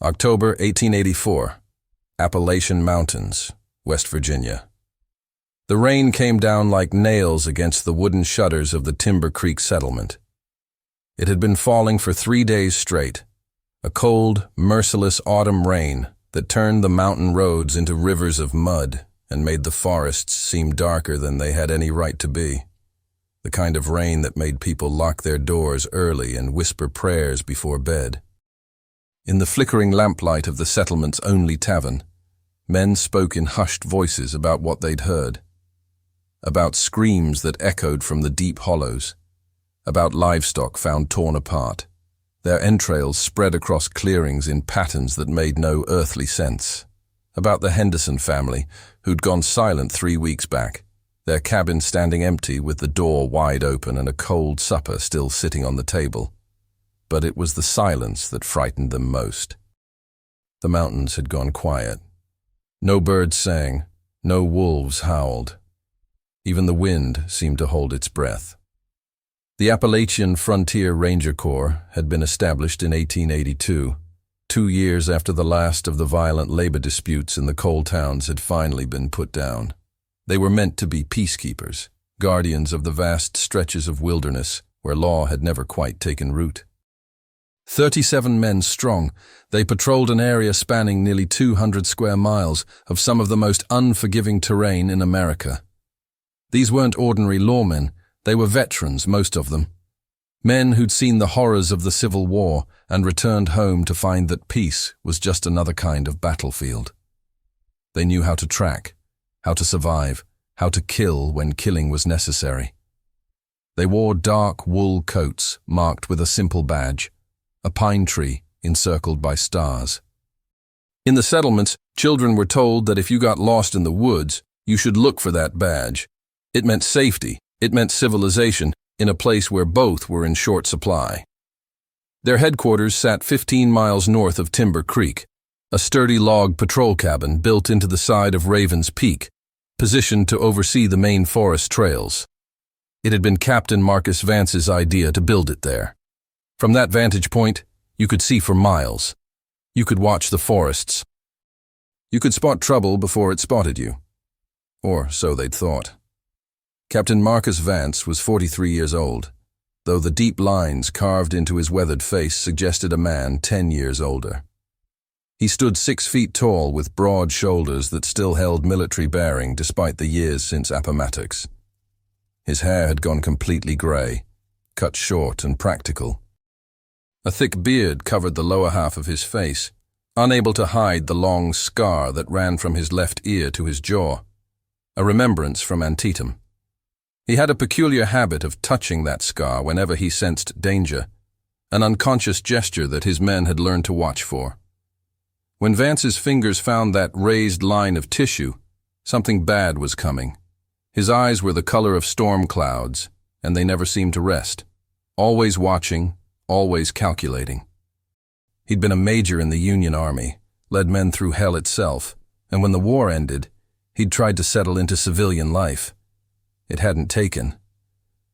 October 1884. Appalachian Mountains, West Virginia. The rain came down like nails against the wooden shutters of the Timber Creek settlement. It had been falling for 3 days straight, a cold, merciless autumn rain that turned the mountain roads into rivers of mud and made the forests seem darker than they had any right to be. The kind of rain that made people lock their doors early and whisper prayers before bed. In the flickering lamplight of the settlement's only tavern, men spoke in hushed voices about what they'd heard, about screams that echoed from the deep hollows, about livestock found torn apart, their entrails spread across clearings in patterns that made no earthly sense, about the Henderson family who'd gone silent 3 weeks back, their cabin standing empty with the door wide open and a cold supper still sitting on the table. But it was the silence that frightened them most. The mountains had gone quiet. No birds sang, no wolves howled. Even the wind seemed to hold its breath. The Appalachian Frontier Ranger Corps had been established in 1882, 2 years after the last of the violent labor disputes in the coal towns had finally been put down. They were meant to be peacekeepers, guardians of the vast stretches of wilderness where law had never quite taken root. 37 men strong, they patrolled an area spanning nearly 200 square miles of some of the most unforgiving terrain in America. These weren't ordinary lawmen, they were veterans, most of them. Men who'd seen the horrors of the Civil War and returned home to find that peace was just another kind of battlefield. They knew how to track, how to survive, how to kill when killing was necessary. They wore dark wool coats marked with a simple badge, a pine tree encircled by stars. In the settlements, children were told that if you got lost in the woods, you should look for that badge. It meant safety, it meant civilization, in a place where both were in short supply. Their headquarters sat 15 miles north of Timber Creek, a sturdy log patrol cabin built into the side of Raven's Peak, positioned to oversee the main forest trails. It had been Captain Marcus Vance's idea to build it there. From that vantage point, you could see for miles. You could watch the forests. You could spot trouble before it spotted you. Or so they'd thought. Captain Marcus Vance was 43 years old, though the deep lines carved into his weathered face suggested a man 10 years older. He stood 6 feet tall with broad shoulders that still held military bearing despite the years since Appomattox. His hair had gone completely gray, cut short and practical. A thick beard covered the lower half of his face, unable to hide the long scar that ran from his left ear to his jaw, a remembrance from Antietam. He had a peculiar habit of touching that scar whenever he sensed danger, an unconscious gesture that his men had learned to watch for. When Vance's fingers found that raised line of tissue, something bad was coming. His eyes were the color of storm clouds, and they never seemed to rest, always watching, always calculating. He'd been a major in the Union Army, led men through hell itself, and when the war ended, he'd tried to settle into civilian life. It hadn't taken.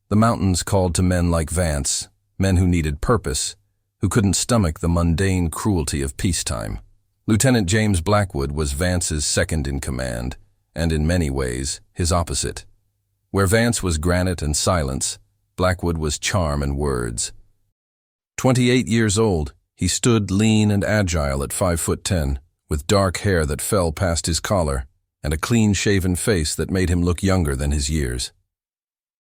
The mountains called to men like Vance, men who needed purpose, who couldn't stomach the mundane cruelty of peacetime. Lieutenant James Blackwood was Vance's second in command, and in many ways, his opposite. Where Vance was granite and silence, Blackwood was charm and words. 28 years old, he stood lean and agile at 5'10", with dark hair that fell past his collar and a clean-shaven face that made him look younger than his years.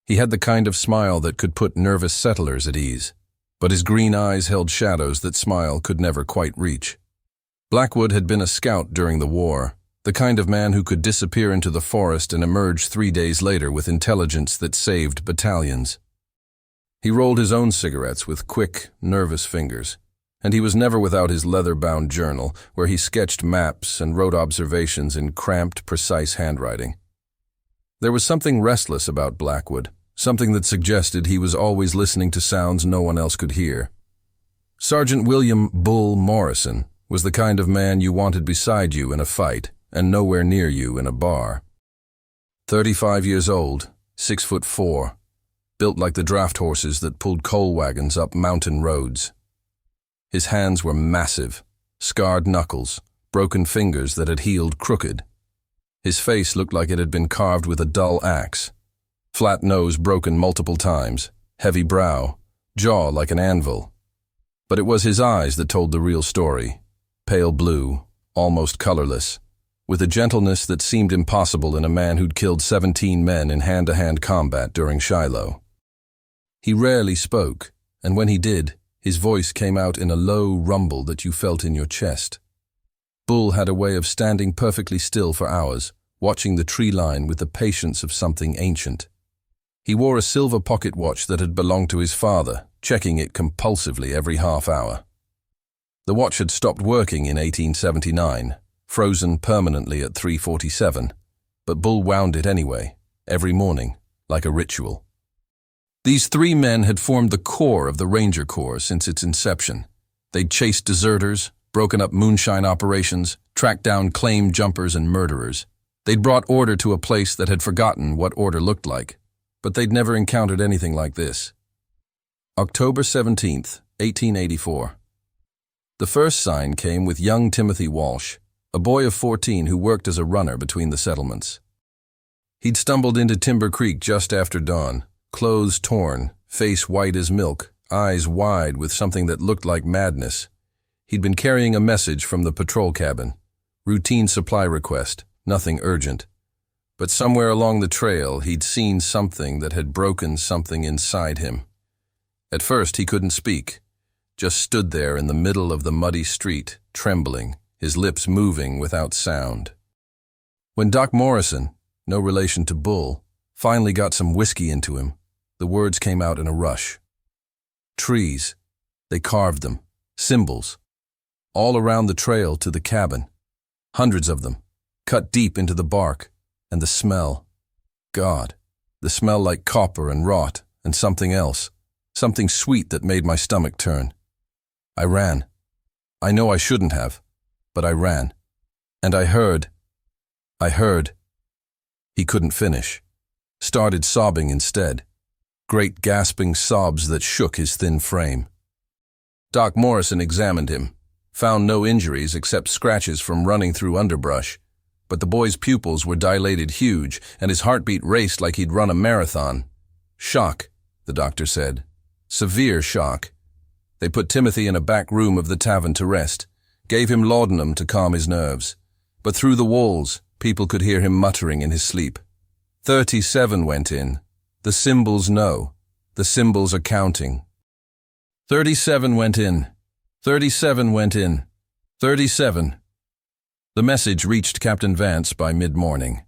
He had the kind of smile that could put nervous settlers at ease, but his green eyes held shadows that smile could never quite reach. Blackwood had been a scout during the war, the kind of man who could disappear into the forest and emerge 3 days later with intelligence that saved battalions. He rolled his own cigarettes with quick, nervous fingers, and he was never without his leather-bound journal, where he sketched maps and wrote observations in cramped, precise handwriting. There was something restless about Blackwood, something that suggested he was always listening to sounds no one else could hear. Sergeant William "Bull" Morrison was the kind of man you wanted beside you in a fight and nowhere near you in a bar. 35 years old, 6'4", built like the draft horses that pulled coal wagons up mountain roads. His hands were massive, scarred knuckles, broken fingers that had healed crooked. His face looked like it had been carved with a dull axe. Flat nose broken multiple times, heavy brow, jaw like an anvil. But it was his eyes that told the real story, pale blue, almost colorless, with a gentleness that seemed impossible in a man who'd killed 17 men in hand-to-hand combat during Shiloh. He rarely spoke, and when he did, his voice came out in a low rumble that you felt in your chest. Bull had a way of standing perfectly still for hours, watching the tree line with the patience of something ancient. He wore a silver pocket watch that had belonged to his father, checking it compulsively every half hour. The watch had stopped working in 1879, frozen permanently at 3:47, but Bull wound it anyway, every morning, like a ritual. These 3 men had formed the core of the Ranger Corps since its inception. They'd chased deserters, broken up moonshine operations, tracked down claim jumpers and murderers. They'd brought order to a place that had forgotten what order looked like, but they'd never encountered anything like this. October 17th, 1884. The first sign came with young Timothy Walsh, a boy of 14 who worked as a runner between the settlements. He'd stumbled into Timber Creek just after dawn, clothes torn, face white as milk, eyes wide with something that looked like madness. He'd been carrying a message from the patrol cabin. Routine supply request, nothing urgent. But somewhere along the trail, he'd seen something that had broken something inside him. At first, he couldn't speak, just stood there in the middle of the muddy street, trembling, his lips moving without sound. When Doc Morrison, no relation to Bull, finally got some whiskey into him, the words came out in a rush. Trees. They carved them. Symbols. All around the trail to the cabin. Hundreds of them, cut deep into the bark. And the smell. God. The smell like copper and rot and something else. Something sweet that made my stomach turn. I ran. I know I shouldn't have, but I ran. And I heard. He couldn't finish. Started sobbing instead. Great gasping sobs that shook his thin frame. Doc Morrison examined him, found no injuries except scratches from running through underbrush, but the boy's pupils were dilated huge and his heartbeat raced like he'd run a marathon. Shock, the doctor said. Severe shock. They put Timothy in a back room of the tavern to rest, gave him laudanum to calm his nerves, but through the walls, people could hear him muttering in his sleep. 37 went in. The symbols know. The symbols are counting. 37 went in. 37 went in. 37. The message reached Captain Vance by mid-morning.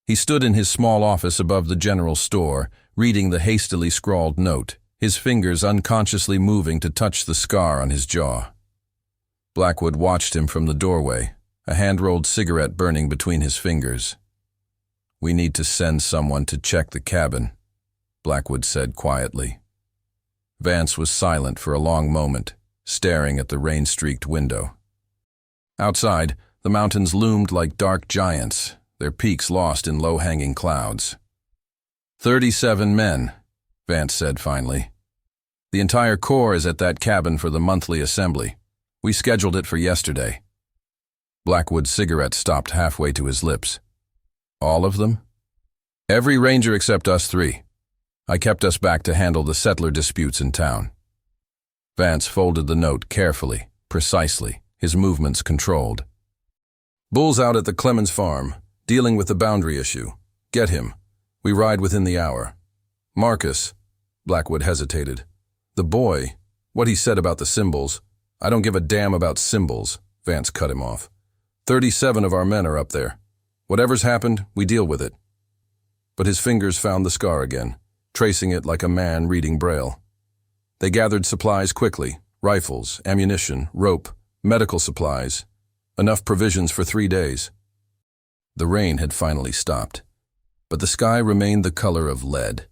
He stood in his small office above the general store, reading the hastily scrawled note, his fingers unconsciously moving to touch the scar on his jaw. Blackwood watched him from the doorway, a hand-rolled cigarette burning between his fingers. "We need to send someone to check the cabin," Blackwood said quietly. Vance was silent for a long moment, staring at the rain-streaked window. Outside, the mountains loomed like dark giants, their peaks lost in low-hanging clouds. 37 men, Vance said finally. "The entire Corps is at that cabin for the monthly assembly. We scheduled it for yesterday." Blackwood's cigarette stopped halfway to his lips. "All of them?" "Every ranger except us 3. I kept us back to handle the settler disputes in town." Vance folded the note carefully, precisely, his movements controlled. "Bull's out at the Clemens farm, dealing with the boundary issue. Get him. We ride within the hour. Marcus," Blackwood hesitated. "The boy, what he said about the symbols. I don't give a damn about symbols," Vance cut him off. 37 of our men are up there. Whatever's happened, we deal with it." But his fingers found the scar again, tracing it like a man reading Braille. They gathered supplies quickly, rifles, ammunition, rope, medical supplies, enough provisions for 3 days. The rain had finally stopped, but the sky remained the color of lead,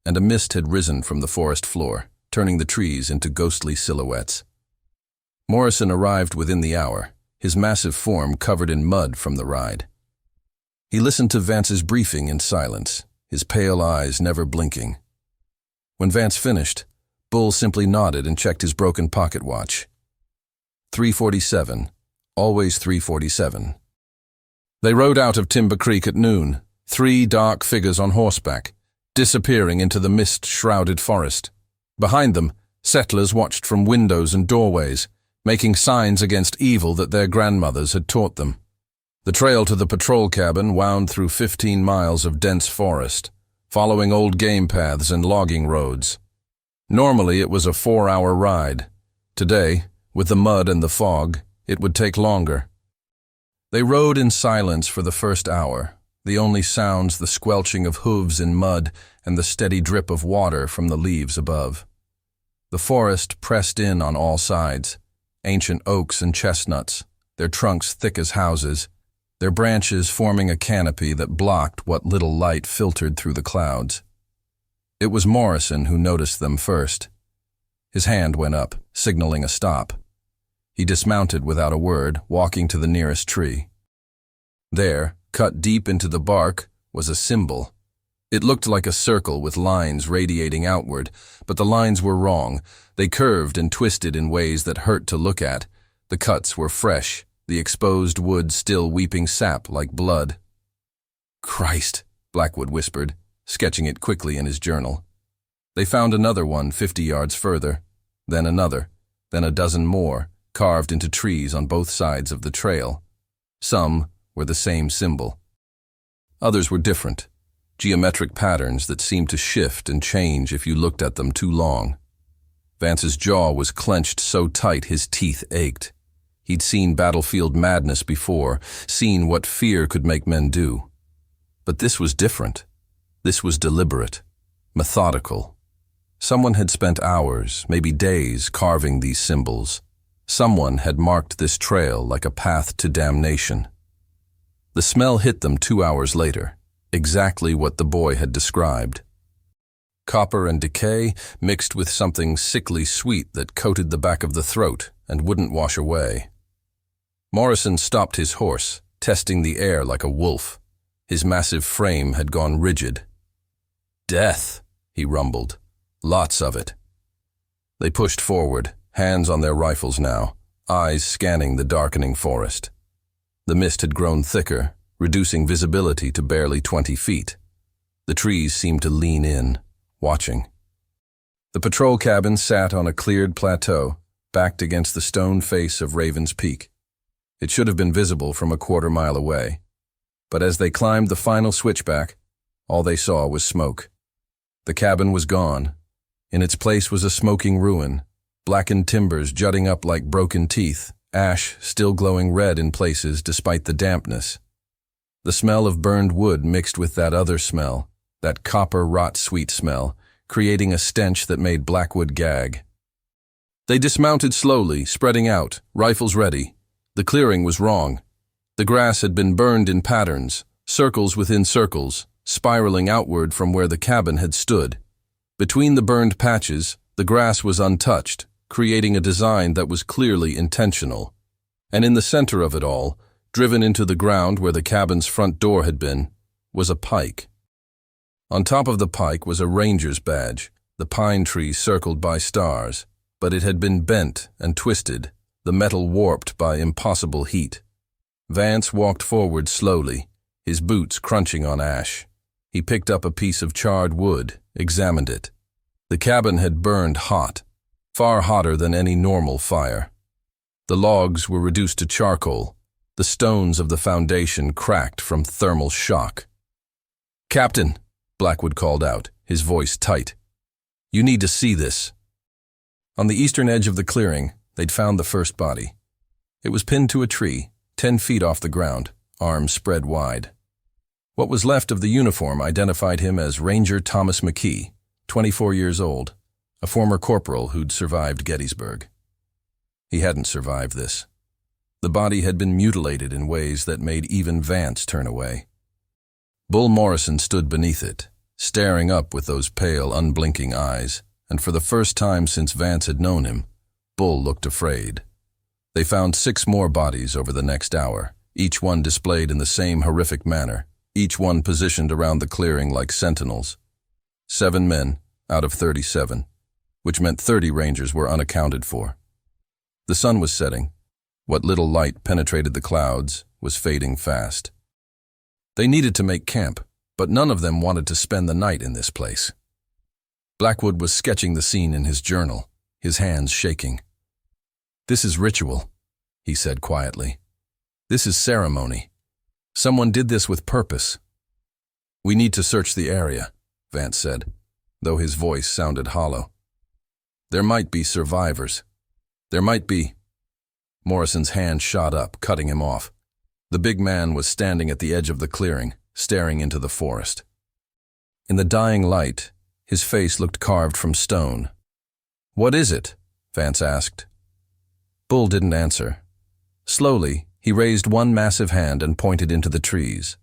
and a mist had risen from the forest floor, turning the trees into ghostly silhouettes. Morrison arrived within the hour, his massive form covered in mud from the ride. He listened to Vance's briefing in silence, his pale eyes never blinking. When Vance finished, Bull simply nodded and checked his broken pocket watch. 3:47, always 3:47. They rode out of Timber Creek at noon, 3 dark figures on horseback, disappearing into the mist-shrouded forest. Behind them, settlers watched from windows and doorways, making signs against evil that their grandmothers had taught them. The trail to the patrol cabin wound through 15 miles of dense forest, following old game paths and logging roads. Normally, it was a 4-hour ride. Today, with the mud and the fog, it would take longer. They rode in silence for the first hour, the only sounds the squelching of hooves in mud and the steady drip of water from the leaves above. The forest pressed in on all sides, ancient oaks and chestnuts, their trunks thick as houses, their branches forming a canopy that blocked what little light filtered through the clouds. It was Morrison who noticed them first. His hand went up, signaling a stop. He dismounted without a word, walking to the nearest tree. There, cut deep into the bark, was a symbol. It looked like a circle with lines radiating outward, but the lines were wrong. They curved and twisted in ways that hurt to look at. The cuts were fresh, the exposed wood still weeping sap like blood. "Christ," Blackwood whispered, sketching it quickly in his journal. They found another one 50 yards further, then another, then a dozen more, carved into trees on both sides of the trail. Some were the same symbol. Others were different, geometric patterns that seemed to shift and change if you looked at them too long. Vance's jaw was clenched so tight his teeth ached. He'd seen battlefield madness before, seen what fear could make men do. But this was different. This was deliberate, methodical. Someone had spent hours, maybe days, carving these symbols. Someone had marked this trail like a path to damnation. The smell hit them 2 hours later, exactly what the boy had described. Copper and decay mixed with something sickly sweet that coated the back of the throat and wouldn't wash away. Morrison stopped his horse, testing the air like a wolf. His massive frame had gone rigid. "Death," he rumbled. "Lots of it." They pushed forward, hands on their rifles now, eyes scanning the darkening forest. The mist had grown thicker, reducing visibility to barely 20 feet. The trees seemed to lean in, watching. The patrol cabin sat on a cleared plateau, backed against the stone face of Raven's Peak. It should have been visible from a quarter-mile away. But as they climbed the final switchback, all they saw was smoke. The cabin was gone. In its place was a smoking ruin, blackened timbers jutting up like broken teeth, ash still glowing red in places despite the dampness. The smell of burned wood mixed with that other smell, that copper rot-sweet smell, creating a stench that made Blackwood gag. They dismounted slowly, spreading out, rifles ready. The clearing was wrong. The grass had been burned in patterns, circles within circles, spiraling outward from where the cabin had stood. Between the burned patches, the grass was untouched, creating a design that was clearly intentional. And in the center of it all, driven into the ground where the cabin's front door had been, was a pike. On top of the pike was a ranger's badge, the pine tree circled by stars, but it had been bent and twisted, the metal warped by impossible heat. Vance walked forward slowly, his boots crunching on ash. He picked up a piece of charred wood, examined it. The cabin had burned hot, far hotter than any normal fire. The logs were reduced to charcoal, the stones of the foundation cracked from thermal shock. "Captain," Blackwood called out, his voice tight. "You need to see this." On the eastern edge of the clearing, they'd found the first body. It was pinned to a tree, 10 feet off the ground, arms spread wide. What was left of the uniform identified him as Ranger Thomas McKee, 24 years old, a former corporal who'd survived Gettysburg. He hadn't survived this. The body had been mutilated in ways that made even Vance turn away. Bull Morrison stood beneath it, staring up with those pale, unblinking eyes, and for the first time since Vance had known him, Bull looked afraid. They found 6 more bodies over the next hour, each one displayed in the same horrific manner, each one positioned around the clearing like sentinels. 7 men out of 37, which meant 30 Rangers were unaccounted for. The sun was setting. What little light penetrated the clouds was fading fast. They needed to make camp, but none of them wanted to spend the night in this place. Blackwood was sketching the scene in his journal, his hands shaking. "This is ritual," he said quietly. "This is ceremony. Someone did this with purpose." "We need to search the area," Vance said, though his voice sounded hollow. "There might be survivors. There might be—" Morrison's hand shot up, cutting him off. The big man was standing at the edge of the clearing, staring into the forest. In the dying light, his face looked carved from stone. "What is it?" Vance asked. Bull didn't answer. Slowly, he raised one massive hand and pointed into the trees.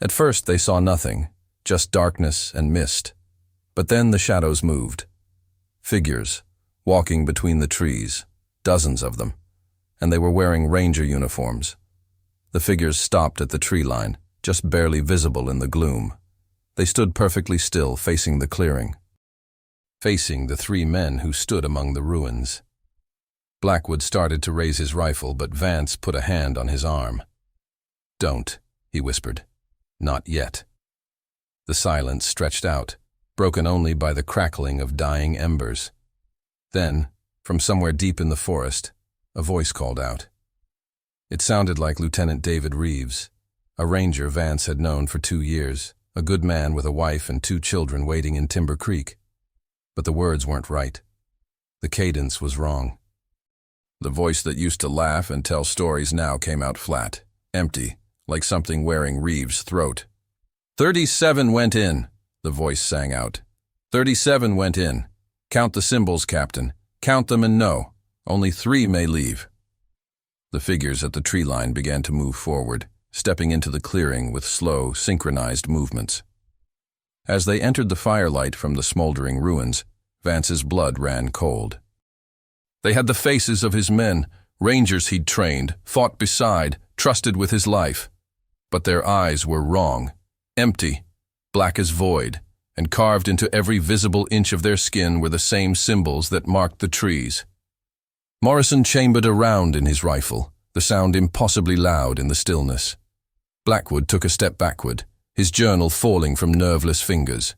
At first they saw nothing, just darkness and mist. But then the shadows moved. Figures, walking between the trees, dozens of them, and they were wearing ranger uniforms. The figures stopped at the tree line, just barely visible in the gloom. They stood perfectly still, facing the clearing, facing the three men who stood among the ruins. Blackwood started to raise his rifle, but Vance put a hand on his arm. "Don't," he whispered. "Not yet." The silence stretched out, broken only by the crackling of dying embers. Then, from somewhere deep in the forest, a voice called out. It sounded like Lieutenant David Reeves, a ranger Vance had known for 2 years, a good man with a wife and 2 children waiting in Timber Creek. But the words weren't right. The cadence was wrong. The voice that used to laugh and tell stories now came out flat, empty, like something wearing Reeves' throat. 37 went in, the voice sang out. 37 went in. Count the symbols, Captain. Count them and know. Only 3 may leave. The figures at the tree line began to move forward, stepping into the clearing with slow, synchronized movements. As they entered the firelight from the smoldering ruins, Vance's blood ran cold. They had the faces of his men, rangers he'd trained, fought beside, trusted with his life. But their eyes were wrong, empty, black as void, and carved into every visible inch of their skin were the same symbols that marked the trees. Morrison chambered a round in his rifle, the sound impossibly loud in the stillness. Blackwood took a step backward, his journal falling from nerveless fingers.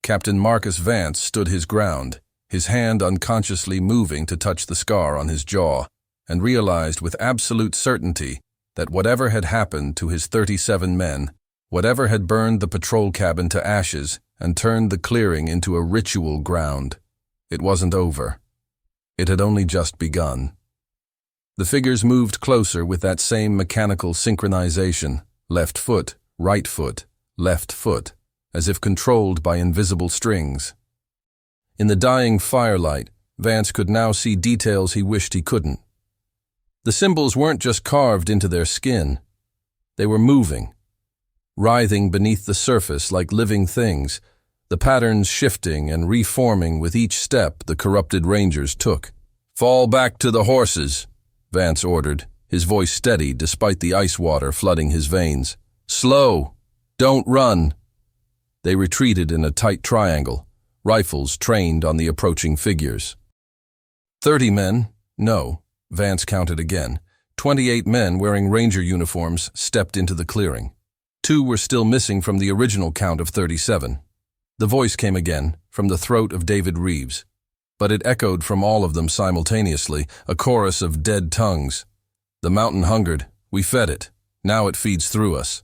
Captain Marcus Vance stood his ground, his hand unconsciously moving to touch the scar on his jaw, and realized with absolute certainty that whatever had happened to his 37 men, whatever had burned the patrol cabin to ashes and turned the clearing into a ritual ground, it wasn't over. It had only just begun. The figures moved closer with that same mechanical synchronization, left foot, right foot, left foot, as if controlled by invisible strings. In the dying firelight, Vance could now see details he wished he couldn't. The symbols weren't just carved into their skin. They were moving, writhing beneath the surface like living things, the patterns shifting and reforming with each step the corrupted rangers took. "Fall back to the horses," Vance ordered, his voice steady despite the ice water flooding his veins. "Slow! Don't run!" They retreated in a tight triangle, rifles trained on the approaching figures. 30 men, no, Vance counted again. 28 men wearing ranger uniforms stepped into the clearing. 2 were still missing from the original count of 37. The voice came again, from the throat of David Reeves. But it echoed from all of them simultaneously, a chorus of dead tongues. "The mountain hungered. We fed it. Now it feeds through us."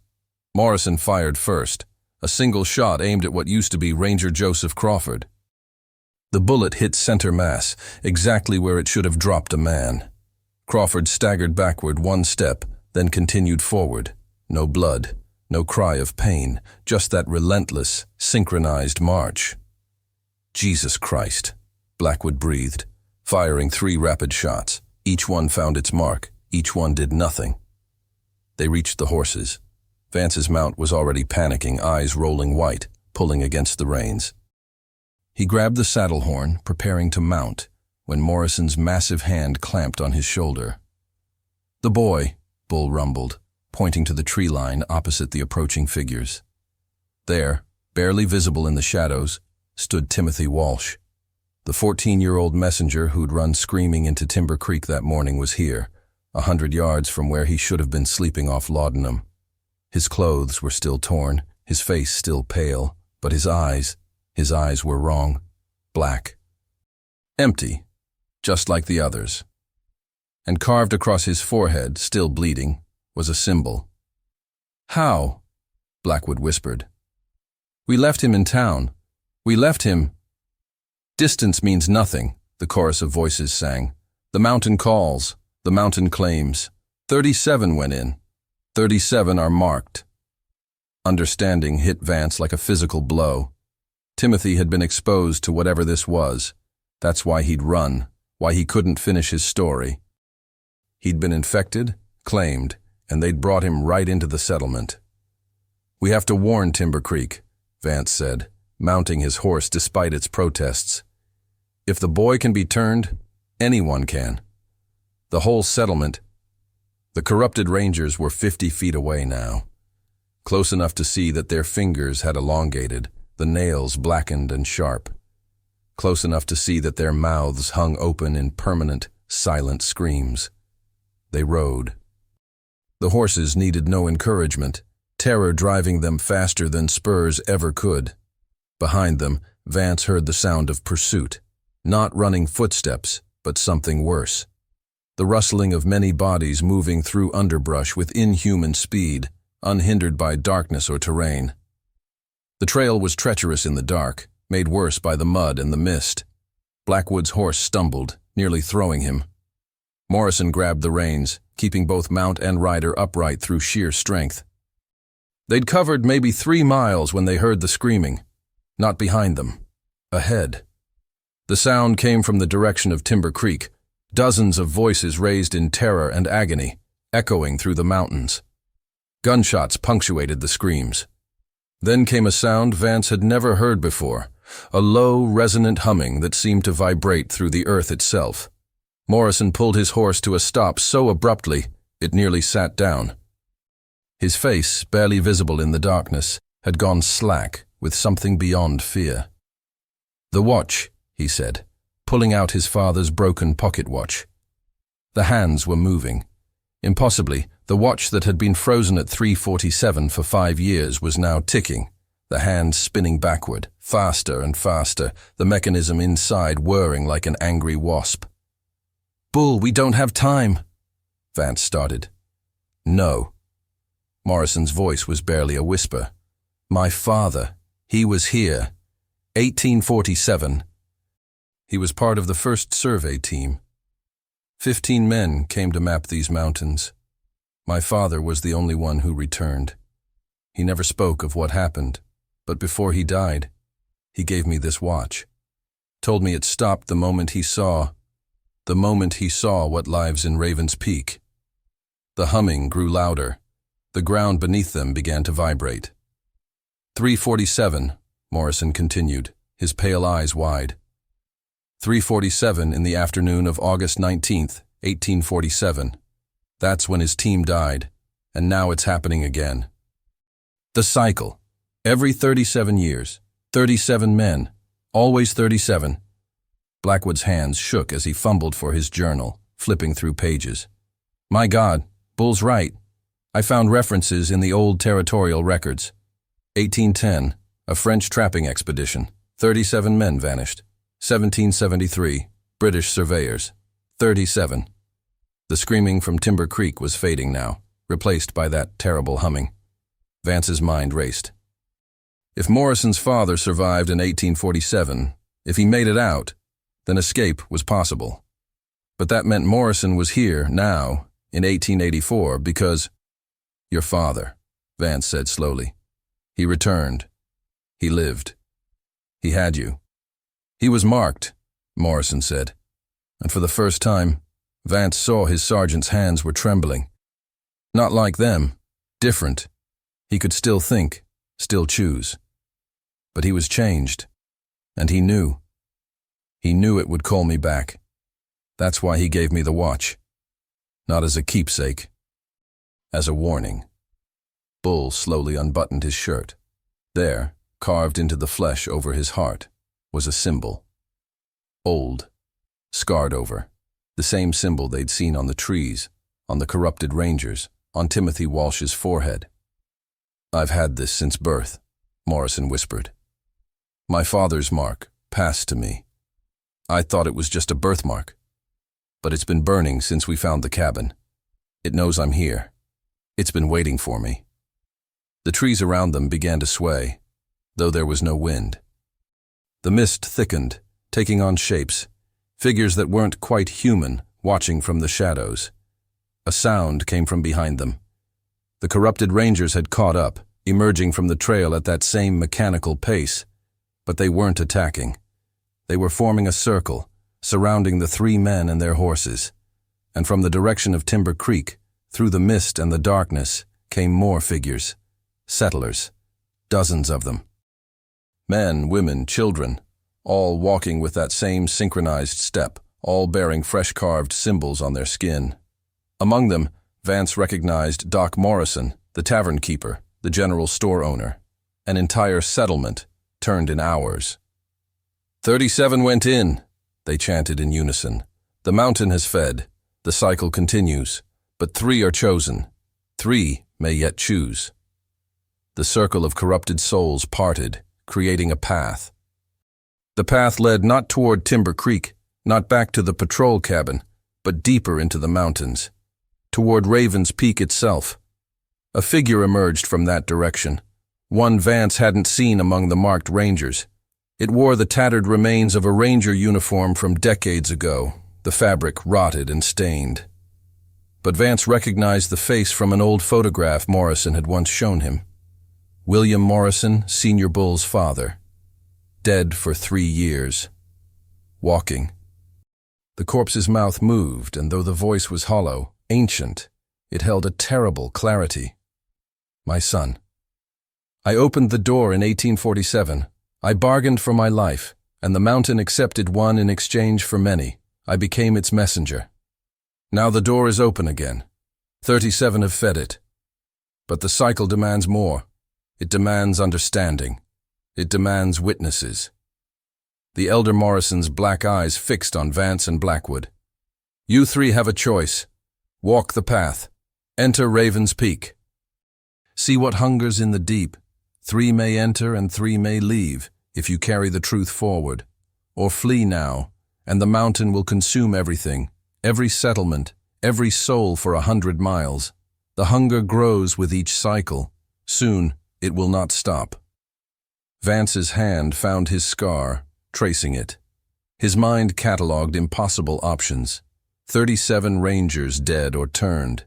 Morrison fired first, a single shot aimed at what used to be Ranger Joseph Crawford. The bullet hit center mass, exactly where it should have dropped a man. Crawford staggered backward 1 step, then continued forward. No blood, no cry of pain, just that relentless, synchronized march. "Jesus Christ," Blackwood breathed, firing 3 rapid shots. Each one found its mark, each one did nothing. They reached the horses. Vance's mount was already panicking, eyes rolling white, pulling against the reins. He grabbed the saddle horn, preparing to mount, when Morrison's massive hand clamped on his shoulder. "The boy," Bull rumbled, pointing to the tree line opposite the approaching figures. There, barely visible in the shadows, stood Timothy Walsh. The 14-year-old messenger who'd run screaming into Timber Creek that morning was here, 100 yards from where he should have been sleeping off laudanum. His clothes were still torn, his face still pale, but his eyes were wrong. Black. Empty, just like the others. And carved across his forehead, still bleeding, was a symbol. "How?" Blackwood whispered. "We left him in town. We left him." "Distance means nothing," the chorus of voices sang. "The mountain calls, the mountain claims. 37 went in. 37 are marked." Understanding hit Vance like a physical blow. Timothy had been exposed to whatever this was. That's why he'd run, why he couldn't finish his story. He'd been infected, claimed, and they'd brought him right into the settlement. "We have to warn Timber Creek," Vance said, mounting his horse despite its protests. "If the boy can be turned, anyone can. The whole settlement." The corrupted rangers were 50 feet away now, close enough to see that their fingers had elongated, the nails blackened and sharp, close enough to see that their mouths hung open in permanent, silent screams. They rode. The horses needed no encouragement, terror driving them faster than spurs ever could. Behind them, Vance heard the sound of pursuit, not running footsteps, but something worse. The rustling of many bodies moving through underbrush with inhuman speed, unhindered by darkness or terrain. The trail was treacherous in the dark, made worse by the mud and the mist. Blackwood's horse stumbled, nearly throwing him. Morrison grabbed the reins, keeping both mount and rider upright through sheer strength. They'd covered maybe 3 miles when they heard the screaming. Not behind them. Ahead. The sound came from the direction of Timber Creek, dozens of voices raised in terror and agony, echoing through the mountains. Gunshots punctuated the screams. Then came a sound Vance had never heard before, a low, resonant humming that seemed to vibrate through the earth itself. Morrison pulled his horse to a stop so abruptly it nearly sat down. His face, barely visible in the darkness, had gone slack with something beyond fear. "The watch," he said, pulling out his father's broken pocket watch. The hands were moving. Impossibly, the watch that had been frozen at 3:47 for 5 years was now ticking, the hands spinning backward, faster and faster, the mechanism inside whirring like an angry wasp. "Bull, we don't have time," Vance started. "No." Morrison's voice was barely a whisper. "My father, he was here. 1847. He was part of the first survey team. 15 men came to map these mountains. My father was the only one who returned. He never spoke of what happened, but before he died, he gave me this watch. Told me it stopped the moment he saw what lives in Raven's Peak." The humming grew louder. The ground beneath them began to vibrate. 3:47, Morrison continued, his pale eyes wide. 3:47 in the afternoon of August 19th, 1847. That's when his team died, and now it's happening again. The cycle. Every 37 years. 37 men. Always 37. Blackwood's hands shook as he fumbled for his journal, flipping through pages. "My God, Bull's right. I found references in the old territorial records. 1810, a French trapping expedition. 37 men vanished. 1773, British surveyors. 37. The screaming from Timber Creek was fading now, replaced by that terrible humming. Vance's mind raced. If Morrison's father survived in 1847, if he made it out, then escape was possible. But that meant Morrison was here, now, in 1884, because— "Your father," Vance said slowly. "He returned. He lived. He had you." "He was marked," Morrison said. And for the first time, Vance saw his sergeant's hands were trembling. Not like them. Different. He could still think, still choose. But he was changed. And he knew. He knew it would call me back. That's why he gave me the watch. Not as a keepsake. As a warning. Bull slowly unbuttoned his shirt. There, carved into the flesh over his heart, was a symbol. Old. Scarred over. The same symbol they'd seen on the trees, on the corrupted rangers, on Timothy Walsh's forehead. "I've had this since birth," Morrison whispered. "My father's mark, passed to me. I thought it was just a birthmark. But it's been burning since we found the cabin. It knows I'm here. It's been waiting for me." The trees around them began to sway, though there was no wind. The mist thickened, taking on shapes, figures that weren't quite human, watching from the shadows. A sound came from behind them. The corrupted rangers had caught up, emerging from the trail at that same mechanical pace, but they weren't attacking. They were forming a circle, surrounding the three men and their horses, and from the direction of Timber Creek, through the mist and the darkness, came more figures. Settlers, dozens of them. Men, women, children, all walking with that same synchronized step, all bearing fresh-carved symbols on their skin. Among them, Vance recognized Doc Morrison, the tavern keeper, the general store owner. An entire settlement, turned in hours. 37 went in, they chanted in unison. The mountain has fed. The cycle continues. But 3 are chosen. 3 may yet choose. The circle of corrupted souls parted, creating a path. The path led not toward Timber Creek, not back to the patrol cabin, but deeper into the mountains, toward Raven's Peak itself. A figure emerged from that direction, one Vance hadn't seen among the marked rangers. It wore the tattered remains of a ranger uniform from decades ago, the fabric rotted and stained. But Vance recognized the face from an old photograph Morrison had once shown him. William Morrison, Senior Bull's father. Dead for 3 years. Walking. The corpse's mouth moved, and though the voice was hollow, ancient, it held a terrible clarity. "My son. I opened the door in 1847. I bargained for my life, and the mountain accepted one in exchange for many. I became its messenger. Now the door is open again. 37 have fed it. But the cycle demands more. It demands understanding. It demands witnesses." The elder Morrison's black eyes fixed on Vance and Blackwood. "You 3 have a choice. Walk the path. Enter Raven's Peak. See what hungers in the deep. 3 may enter and 3 may leave, if you carry the truth forward. Or flee now, and the mountain will consume everything, every settlement, every soul for 100 miles. The hunger grows with each cycle. Soon, it will not stop." Vance's hand found his scar, tracing it. His mind catalogued impossible options. 37 rangers dead or turned.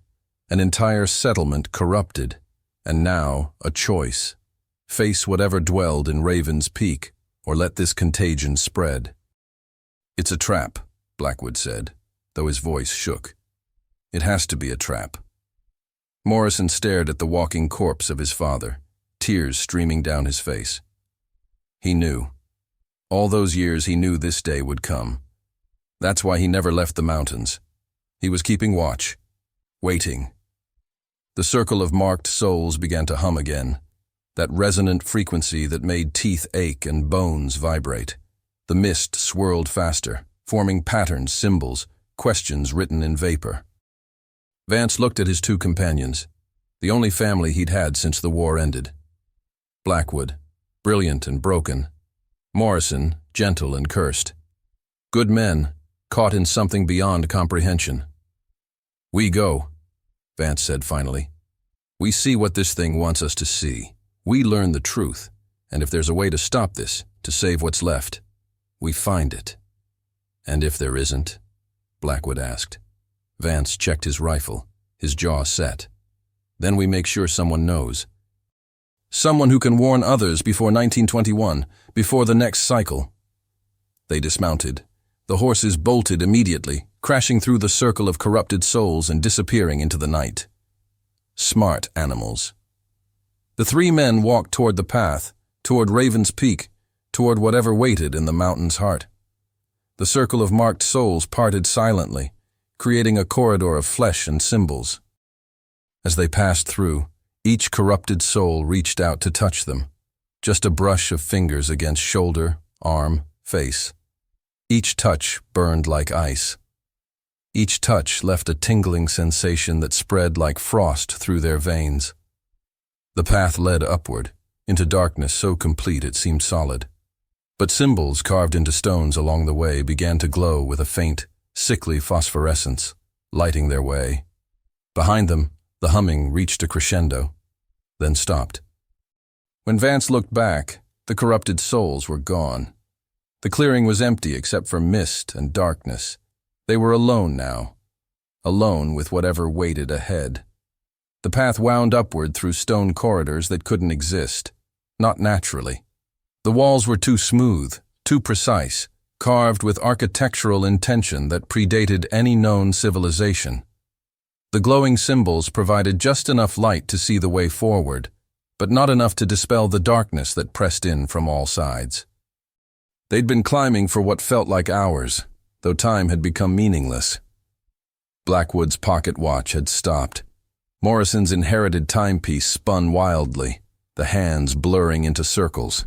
An entire settlement corrupted. And now, a choice. Face whatever dwelled in Raven's Peak, or let this contagion spread. "It's a trap," Blackwood said, though his voice shook. "It has to be a trap." Morrison stared at the walking corpse of his father, tears streaming down his face. He knew. All those years he knew this day would come. That's why he never left the mountains. He was keeping watch, waiting. The circle of marked souls began to hum again, that resonant frequency that made teeth ache and bones vibrate. The mist swirled faster, forming patterns, symbols, questions written in vapor. Vance looked at his 2 companions, the only family he'd had since the war ended. Blackwood, brilliant and broken. Morrison, gentle and cursed. Good men, caught in something beyond comprehension. "We go," Vance said finally. "We see what this thing wants us to see. We learn the truth, and if there's a way to stop this, to save what's left, we find it." "And if there isn't?" Blackwood asked. Vance checked his rifle, his jaw set. "Then we make sure someone knows. Someone who can warn others before 1921, before the next cycle." They dismounted. The horses bolted immediately, crashing through the circle of corrupted souls and disappearing into the night. Smart animals. The 3 men walked toward the path, toward Raven's Peak, toward whatever waited in the mountain's heart. The circle of marked souls parted silently, creating a corridor of flesh and symbols. As they passed through, each corrupted soul reached out to touch them, just a brush of fingers against shoulder, arm, face. Each touch burned like ice. Each touch left a tingling sensation that spread like frost through their veins. The path led upward, into darkness so complete it seemed solid. But symbols carved into stones along the way began to glow with a faint, sickly phosphorescence, lighting their way. Behind them, the humming reached a crescendo, then stopped. When Vance looked back, the corrupted souls were gone. The clearing was empty except for mist and darkness. They were alone now, alone with whatever waited ahead. The path wound upward through stone corridors that couldn't exist, not naturally. The walls were too smooth, too precise, carved with architectural intention that predated any known civilization. The glowing symbols provided just enough light to see the way forward, but not enough to dispel the darkness that pressed in from all sides. They'd been climbing for what felt like hours, though time had become meaningless. Blackwood's pocket watch had stopped. Morrison's inherited timepiece spun wildly, the hands blurring into circles.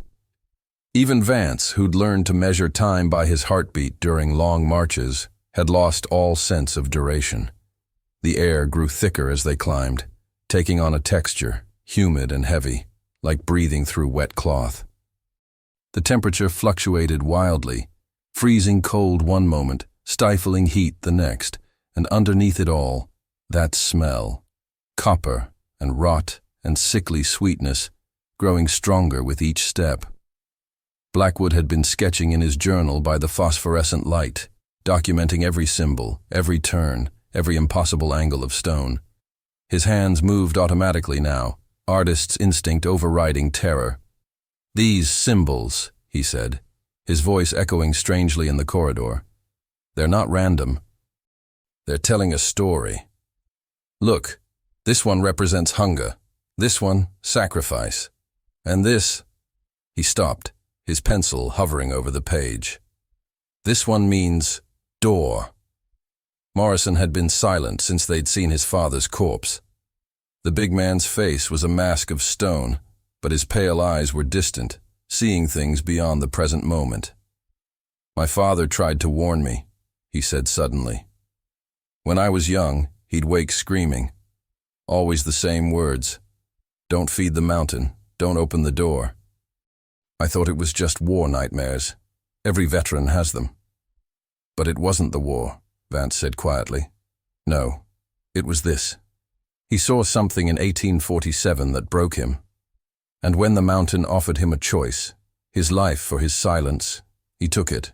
Even Vance, who'd learned to measure time by his heartbeat during long marches, had lost all sense of duration. The air grew thicker as they climbed, taking on a texture, humid and heavy, like breathing through wet cloth. The temperature fluctuated wildly, freezing cold one moment, stifling heat the next, and underneath it all, that smell, copper and rot and sickly sweetness, growing stronger with each step. Blackwood had been sketching in his journal by the phosphorescent light, documenting every symbol, every turn, every impossible angle of stone. His hands moved automatically now, artist's instinct overriding terror. "These symbols," he said, his voice echoing strangely in the corridor. "They're not random. They're telling a story. Look, this one represents hunger, this one, sacrifice, and this—" He stopped, his pencil hovering over the page. "This one means door." Morrison had been silent since they'd seen his father's corpse. The big man's face was a mask of stone, but his pale eyes were distant, seeing things beyond the present moment. "My father tried to warn me," he said suddenly. "When I was young, he'd wake screaming. Always the same words. Don't feed the mountain, don't open the door. I thought it was just war nightmares. Every veteran has them." "But it wasn't the war," Vance said quietly. "No, it was this. He saw something in 1847 that broke him. And when the mountain offered him a choice, his life for his silence, he took it.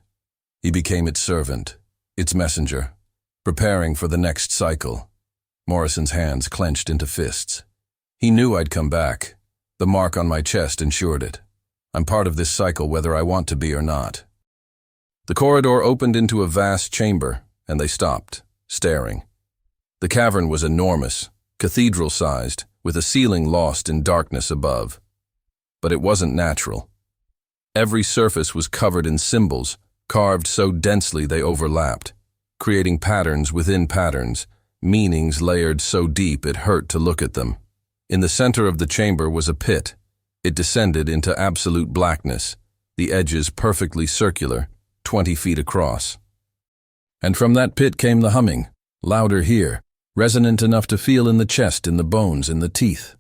He became its servant, its messenger, preparing for the next cycle." Morrison's hands clenched into fists. "He knew I'd come back. The mark on my chest ensured it. I'm part of this cycle whether I want to be or not." The corridor opened into a vast chamber, and they stopped, staring. The cavern was enormous, cathedral-sized, with a ceiling lost in darkness above. But it wasn't natural. Every surface was covered in symbols, carved so densely they overlapped, creating patterns within patterns, meanings layered so deep it hurt to look at them. In the center of the chamber was a pit. It descended into absolute blackness, the edges perfectly circular, 20 feet across. And from that pit came the humming, louder here, resonant enough to feel in the chest, in the bones, in the teeth.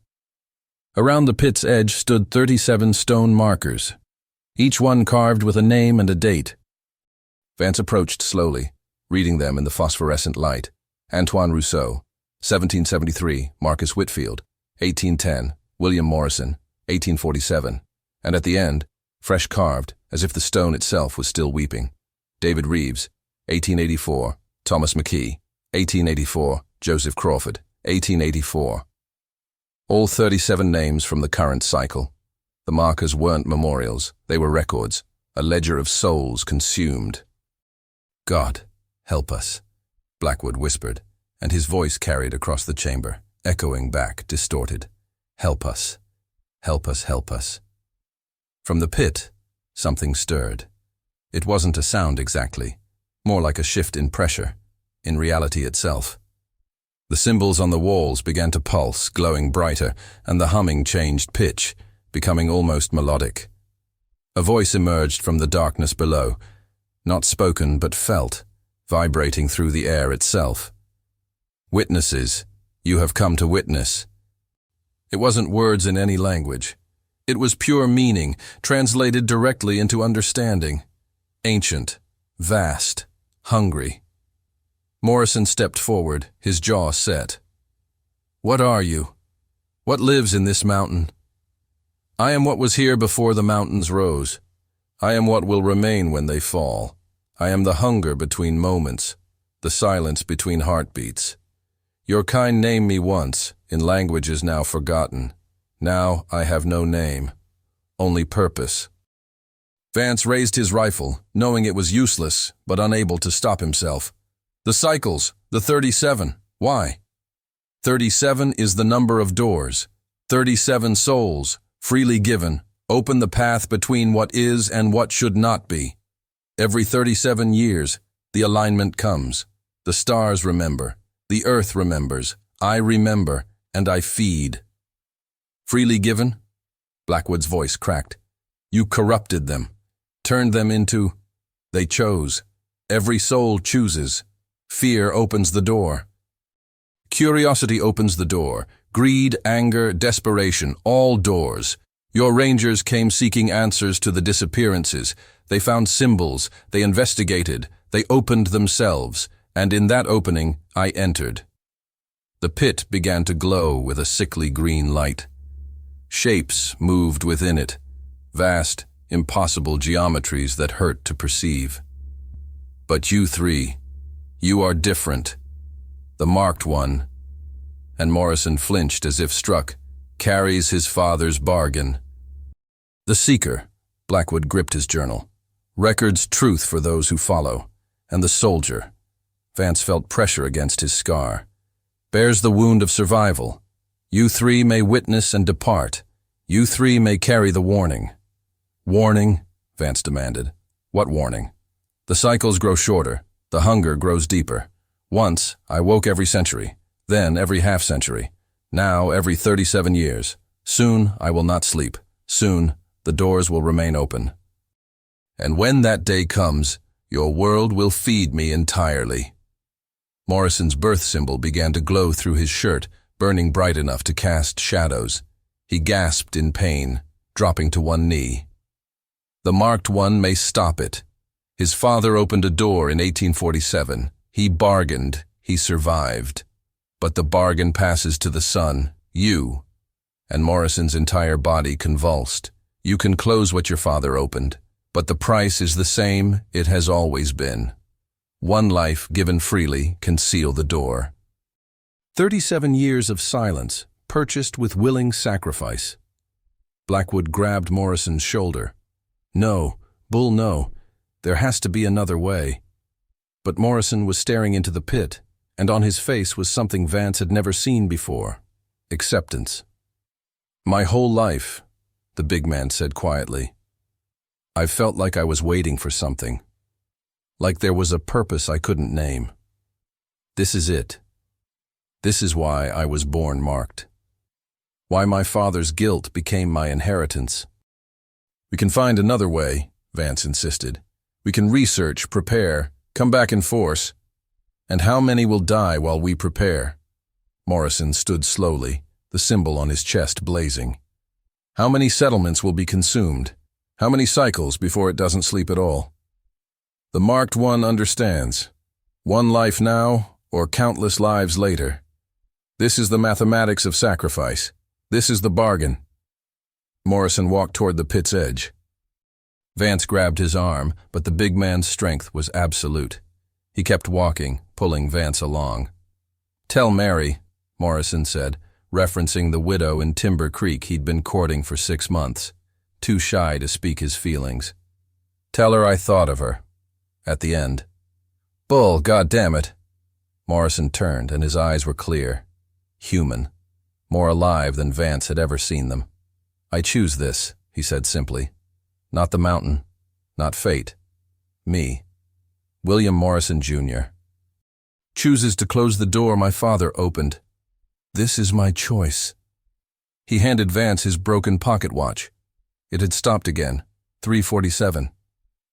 Around the pit's edge stood 37 stone markers, each one carved with a name and a date. Vance approached slowly, reading them in the phosphorescent light. Antoine Rousseau, 1773, Marcus Whitfield, 1810, William Morrison, 1847, and at the end, fresh carved, as if the stone itself was still weeping, David Reeves, 1884, Thomas McKee, 1884, Joseph Crawford, 1884. All 37 names from the current cycle. The markers weren't memorials, they were records, a ledger of souls consumed. "God, help us," Blackwood whispered, and his voice carried across the chamber, echoing back, distorted. "Help us. Help us, help us." From the pit, something stirred. It wasn't a sound exactly, more like a shift in pressure, in reality itself. The symbols on the walls began to pulse, glowing brighter, and the humming changed pitch, becoming almost melodic. A voice emerged from the darkness below, not spoken but felt, vibrating through the air itself. Witnesses, you have come to witness. It wasn't words in any language. It was pure meaning, translated directly into understanding. Ancient, vast, hungry. Morrison stepped forward, his jaw set. What are you? What lives in this mountain? I am what was here before the mountains rose. I am what will remain when they fall. I am the hunger between moments, the silence between heartbeats. Your kind named me once, in languages now forgotten. Now I have no name, only purpose. Vance raised his rifle, knowing it was useless, but unable to stop himself. The cycles, the 37, why? 37 is the number of doors. 37 souls, freely given, open the path between what is and what should not be. Every 37 years, the alignment comes. The stars remember, the earth remembers, I remember, and I feed. Freely given? Blackwood's voice cracked. You corrupted them, turned them into... They chose. Every soul chooses. Fear opens the door. Curiosity opens the door. Greed, anger, desperation, all doors. Your rangers came seeking answers to the disappearances. They found symbols, they investigated, they opened themselves, and in that opening, I entered. The pit began to glow with a sickly green light. Shapes moved within it, vast, impossible geometries that hurt to perceive. But you three, you are different. The marked one, and Morrison flinched as if struck, carries his father's bargain. The seeker, Blackwood gripped his journal, records truth for those who follow, and the soldier, Vance felt pressure against his scar, bears the wound of survival. You three may witness and depart. You three may carry the warning. Warning? Vance demanded. What warning? The cycles grow shorter. The hunger grows deeper. Once, I woke every century. Then every half-century. Now every 37 years. Soon, I will not sleep. Soon, the doors will remain open. And when that day comes, your world will feed me entirely. Morrison's birth symbol began to glow through his shirt, burning bright enough to cast shadows. He gasped in pain, dropping to one knee. The marked one may stop it. His father opened a door in 1847. He bargained. He survived. But the bargain passes to the son, you. And Morrison's entire body convulsed. You can close what your father opened, but the price is the same it has always been. One life given freely can seal the door. 37 years of silence, purchased with willing sacrifice. Blackwood grabbed Morrison's shoulder. No, Bull, no. There has to be another way. But Morrison was staring into the pit, and on his face was something Vance had never seen before. Acceptance. My whole life, the big man said quietly, I've felt like I was waiting for something. Like there was a purpose I couldn't name. This is it. This is why I was born marked. Why my father's guilt became my inheritance. We can find another way, Vance insisted. We can research, prepare, come back in force. And how many will die while we prepare? Morrison stood slowly, the symbol on his chest blazing. How many settlements will be consumed? How many cycles before it doesn't sleep at all? The marked one understands. One life now, or countless lives later. This is the mathematics of sacrifice. This is the bargain. Morrison walked toward the pit's edge. Vance grabbed his arm, but the big man's strength was absolute. He kept walking, pulling Vance along. Tell Mary, Morrison said, referencing the widow in Timber Creek he'd been courting for 6 months, too shy to speak his feelings. Tell her I thought of her. At the end. Bull, goddammit. Morrison turned, and his eyes were clear. Human. More alive than Vance had ever seen them. I choose this, he said simply. Not the mountain. Not fate. Me. William Morrison, Jr. Chooses to close the door my father opened. This is my choice. He handed Vance his broken pocket watch. It had stopped again, 3:47.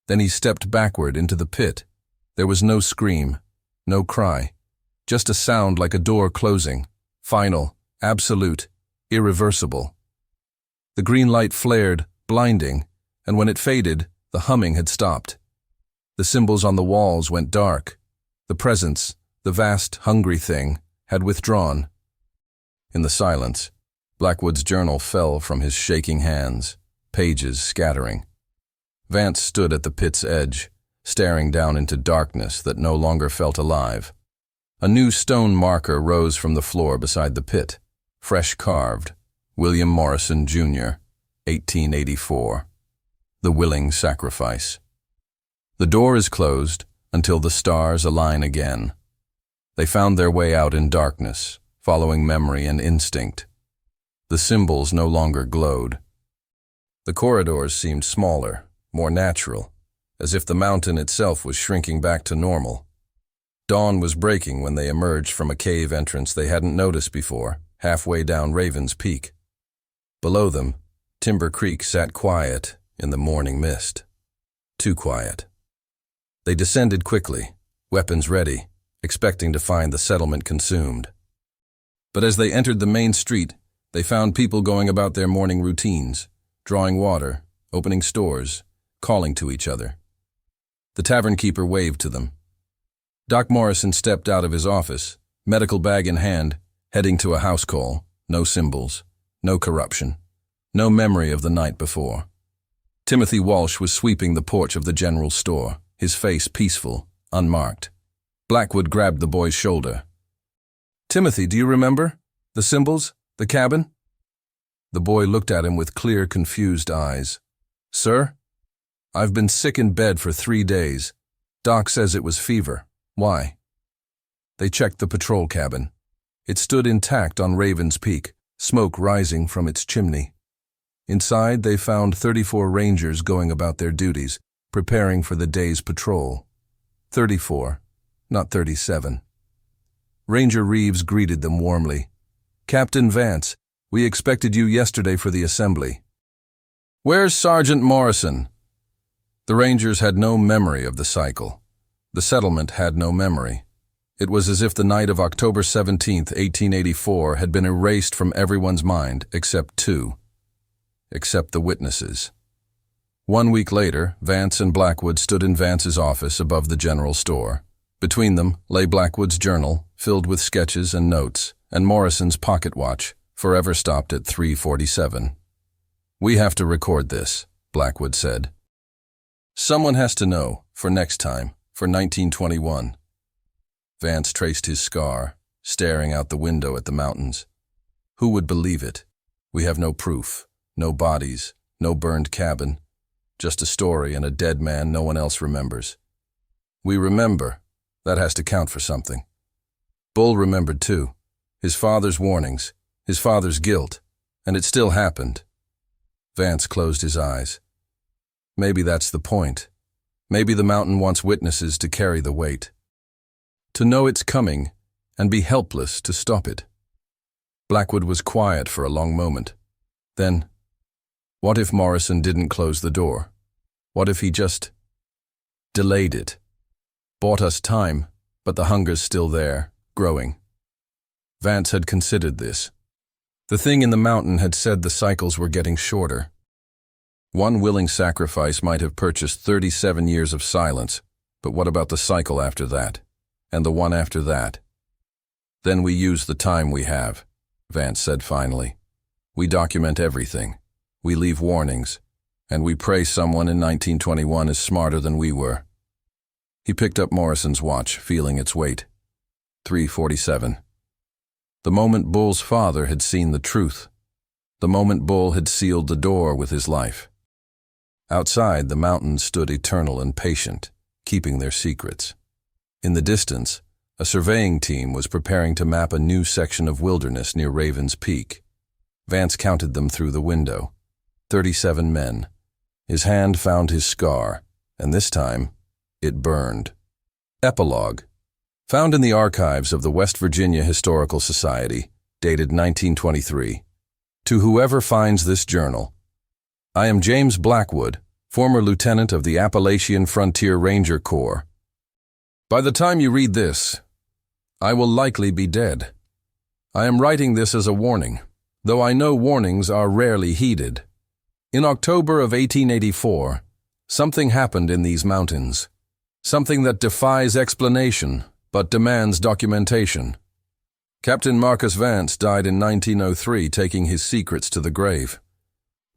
Then he stepped backward into the pit. There was no scream, no cry, just a sound like a door closing, final, absolute, irreversible. The green light flared, blinding, and when it faded, the humming had stopped. The symbols on the walls went dark. The presence, the vast, hungry thing, had withdrawn. In the silence, Blackwood's journal fell from his shaking hands, pages scattering. Vance stood at the pit's edge, staring down into darkness that no longer felt alive. A new stone marker rose from the floor beside the pit, fresh carved, William Morrison, Jr., 1884. The willing sacrifice. The door is closed until the stars align again. They found their way out in darkness, following memory and instinct. The symbols no longer glowed. The corridors seemed smaller, more natural, as if the mountain itself was shrinking back to normal. Dawn was breaking when they emerged from a cave entrance they hadn't noticed before, halfway down Raven's Peak. Below them, Timber Creek sat quiet in the morning mist. Too quiet. They descended quickly, weapons ready, expecting to find the settlement consumed. But as they entered the main street, they found people going about their morning routines, drawing water, opening stores, calling to each other. The tavern keeper waved to them. Doc Morrison stepped out of his office, medical bag in hand, heading to a house call. No symbols, no corruption, no memory of the night before. Timothy Walsh was sweeping the porch of the general store, his face peaceful, unmarked. Blackwood grabbed the boy's shoulder. "Timothy, do you remember? The symbols? The cabin?" The boy looked at him with clear, confused eyes. "Sir? I've been sick in bed for 3 days. Doc says it was fever. Why?" They checked the patrol cabin. It stood intact on Raven's Peak, smoke rising from its chimney. Inside, they found 34 rangers going about their duties, preparing for the day's patrol. 34, not 37. Ranger Reeves greeted them warmly. "Captain Vance, we expected you yesterday for the assembly." "Where's Sergeant Morrison?" The Rangers had no memory of the cycle. The settlement had no memory. It was as if the night of October 17, 1884 had been erased from everyone's mind except two. Except the witnesses. 1 week later, Vance and Blackwood stood in Vance's office above the general store. Between them lay Blackwood's journal, filled with sketches and notes, and Morrison's pocket watch, forever stopped at 3:47. "We have to record this," Blackwood said. "Someone has to know, for next time, for 1921. Vance traced his scar, staring out the window at the mountains. "Who would believe it? We have no proof, no bodies, no burned cabin, just a story and a dead man no one else remembers. We remember. That has to count for something. Bull remembered too. His father's warnings, his father's guilt, and it still happened." Vance closed his eyes. Maybe that's the point. Maybe the mountain wants witnesses to carry the weight. To know it's coming and be helpless to stop it. Blackwood was quiet for a long moment. Then, what if Morrison didn't close the door? What if he just delayed it? Bought us time, but the hunger's still there, growing. Vance had considered this. The thing in the mountain had said the cycles were getting shorter. One willing sacrifice might have purchased 37 years of silence, but what about the cycle after that? And the one after that? "Then we use the time we have," Vance said finally. "We document everything. We leave warnings. And we pray someone in 1921 is smarter than we were." He picked up Morrison's watch, feeling its weight. 3:47. The moment Bull's father had seen the truth. The moment Bull had sealed the door with his life. Outside, the mountains stood eternal and patient, keeping their secrets. In the distance, a surveying team was preparing to map a new section of wilderness near Raven's Peak. Vance counted them through the window. 37 men. His hand found his scar, and this time, it burned. Epilogue. Found in the archives of the West Virginia Historical Society, dated 1923. To whoever finds this journal, I am James Blackwood, former lieutenant of the Appalachian Frontier Ranger Corps. By the time you read this, I will likely be dead. I am writing this as a warning, though I know warnings are rarely heeded. In October of 1884, something happened in these mountains. Something that defies explanation, but demands documentation. Captain Marcus Vance died in 1903, taking his secrets to the grave.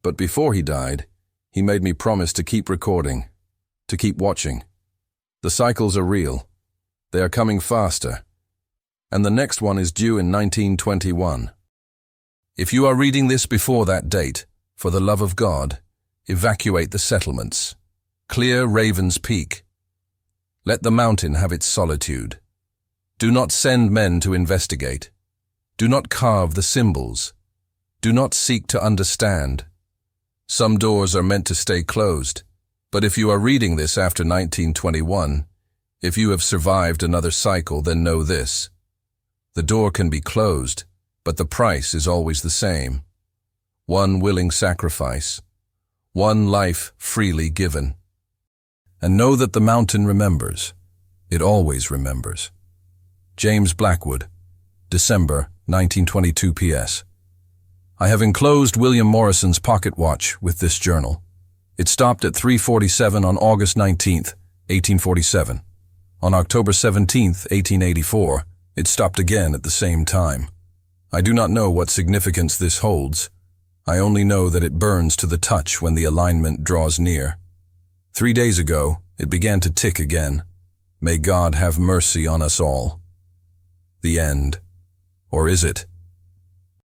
But before he died, he made me promise to keep recording, to keep watching. The cycles are real. They are coming faster. And the next one is due in 1921. If you are reading this before that date, for the love of God, evacuate the settlements. Clear Raven's Peak. Let the mountain have its solitude. Do not send men to investigate. Do not carve the symbols. Do not seek to understand. Some doors are meant to stay closed, but if you are reading this after 1921, if you have survived another cycle, then know this. The door can be closed, but the price is always the same. One willing sacrifice. One life freely given. And know that the mountain remembers. It always remembers. James Blackwood, December 1922 P.S. I have enclosed William Morrison's pocket watch with this journal. It stopped at 3:47 on August 19, 1847. On October 17, 1884, it stopped again at the same time. I do not know what significance this holds. I only know that it burns to the touch when the alignment draws near. 3 days ago, it began to tick again. May God have mercy on us all. The end. Or is it?